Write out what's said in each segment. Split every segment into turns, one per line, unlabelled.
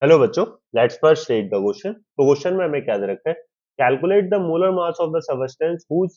Hello बच्चों, let's first read the question. तो question में हमें क्या दे रखा है? Calculate the molar mass of the substance whose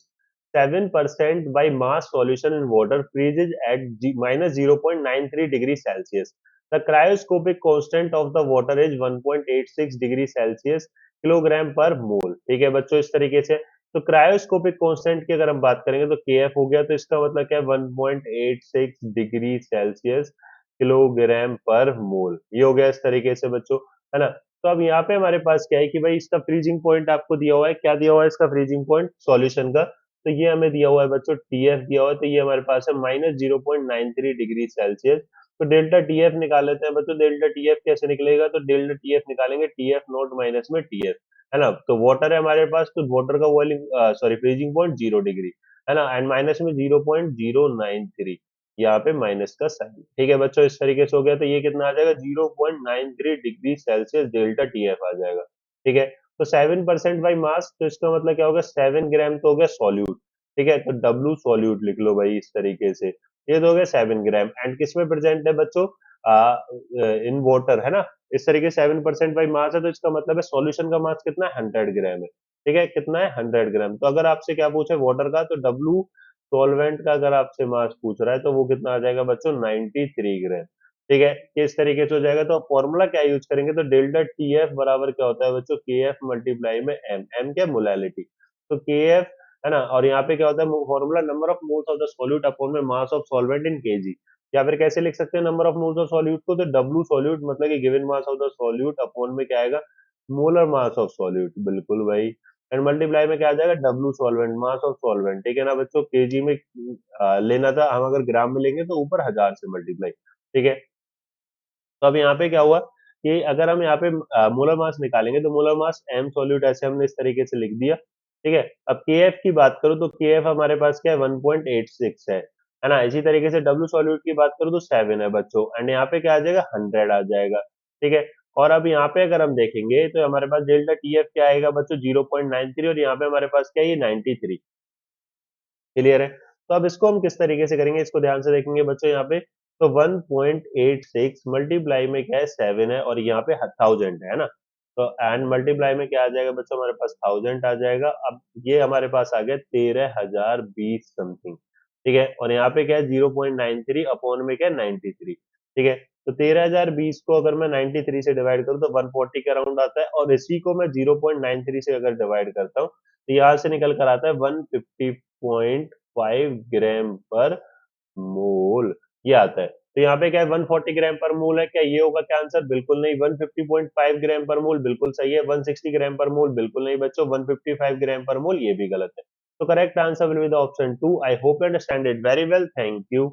7% by mass solution in water freezes at -0.93 degree Celsius. The cryoscopic constant of the water is 1.86 degree Celsius kilogram पर मोल। ठीक है बच्चों, इस तरीके से। तो क्रायोस्कोपिक कांस्टेंट की अगर हम बात करेंगे तो के एफ हो गया, तो इसका मतलब क्या है? 1.86 डिग्री सेल्सियस किलोग्राम पर मोल। ये हो गया इस तरीके से बच्चों, है ना। तो अब यहाँ पे हमारे पास क्या है कि भाई इसका फ्रीजिंग पॉइंट आपको दिया हुआ है। क्या दिया हुआ है इसका फ्रीजिंग पॉइंट सॉल्यूशन का? तो ये हमें दिया हुआ है बच्चों, टीएफ दिया हुआ है। तो ये हमारे पास है -0.93 डिग्री सेल्सियस। तो डेल्टा टीएफ निकाल लेते हैं बच्चों। डेल्टा टीएफ कैसे निकलेगा? तो डेल्टा टीएफ निकालेंगे टीएफ नॉट माइनस में टीएफ, है ना। तो वाटर है हमारे पास, तो वाटर का boiling sorry freezing point 0 degree, है ना। एंड माइनस में 0.093, यहाँ पे माइनस का साइन। ठीक है बच्चों, इस तरीके से हो गया। तो ये कितना आ जाएगा? 0.93 डिग्री सेल्सियस डेल्टा टीएफ आ जाएगा। ठीक है। तो 7% बाई मास, तो इसका मतलब क्या होगा? 7 ग्राम तो हो गया सॉल्यूट। ठीक है, तो डब्लू सॉल्यूट लिख लो भाई इस तरीके से। ये तो हो गया 7 ग्राम। एंड किस में प्रेजेंट है बच्चों? इन वाटर, है ना। इस तरीके से 7% बाई मास है, तो इसका मतलब है सॉल्यूशन का मास कितना है? 100 ग्राम है। ठीक है, कितना है? 100 ग्राम। तो अगर आपसे क्या पूछे वाटर का, तो डब्लू सॉल्वेंट का अगर आपसे मास पूछ रहा है तो वो कितना आ जाएगा बच्चों? 93 ग्राम। ठीक है, किस तरीके से हो जाएगा? तो फॉर्मूला क्या यूज करेंगे? तो डेल्टा टी एफ बराबर क्या होता है बच्चों? के एफ मल्टीप्लाई में एम। एम क्या? मोलैलिटी। तो के एफ, है ना। और यहाँ पे क्या होता है formula? Number of moles of the solute upon में mass of solvent in kg. या फिर कैसे लिख सकते हैं number of moles of solute को? तो डब्लू सॉल्यूट मतलब कि given mass of the solute upon में क्या आएगा? Molar mass of solute. बिल्कुल भाई। एंड मल्टीप्लाई में क्या आ जाएगा? W solvent, mass of solvent. ठीक है ना बच्चों, केजी में लेना था, हम अगर ग्राम में लेंगे तो ऊपर 1000 से मल्टीप्लाई। ठीक है। तो अब यहाँ पे क्या हुआ कि अगर हम यहाँ पे मोलर मास निकालेंगे तो मोलर मास एम सॉल्यूट ऐसे हमने इस तरीके से लिख दिया। ठीक है। अब के एफ की बात करूँ तो के एफ हमारे पास क्या है? 1.86 है ना। इसी तरीके से डब्ल्यू सॉल्यूट की बात करूँ तो 7 है बच्चों। एंड यहाँ पे क्या आ जाएगा? 100 आ जाएगा। ठीक है। और अब यहाँ पे अगर हम देखेंगे तो हमारे पास डेल्टा टी एफ क्या आएगा बच्चों? 0.93। और यहाँ पे हमारे पास क्या है? ये 93। क्लियर है। तो अब इसको हम किस तरीके से करेंगे, इसको ध्यान से देखेंगे बच्चों। यहाँ पे तो 1.86 मल्टीप्लाई में क्या है? 7 है, और यहाँ पे 1000 है ना। तो एंड मल्टीप्लाई में क्या आ जाएगा बच्चों? हमारे पास 1000 आ जाएगा। अब ये हमारे पास आ गया 13,020 समथिंग। ठीक है। और यहाँ पे क्या है? 0.93 अपॉन में क्या है? 93। ठीक है। तो 13,020 को अगर मैं 93 से डिवाइड करूँ तो 140 के अराउंड आता है, और इसी को मैं 0.93 से अगर डिवाइड करता हूँ तो यहाँ से निकल कर आता है 150.5 ग्राम पर मोल। ये आता है। तो यहाँ पे क्या है? 140 ग्राम पर मोल है। क्या ये होगा क्या आंसर? बिल्कुल नहीं। 150.5 ग्राम पर मोल बिल्कुल सही है। 160 ग्राम पर मोल बिल्कुल नहीं बच्चों। 155 ग्राम पर मोल ये भी गलत है। तो correct answer will be the option 2। I hope you understand it very well. Thank you.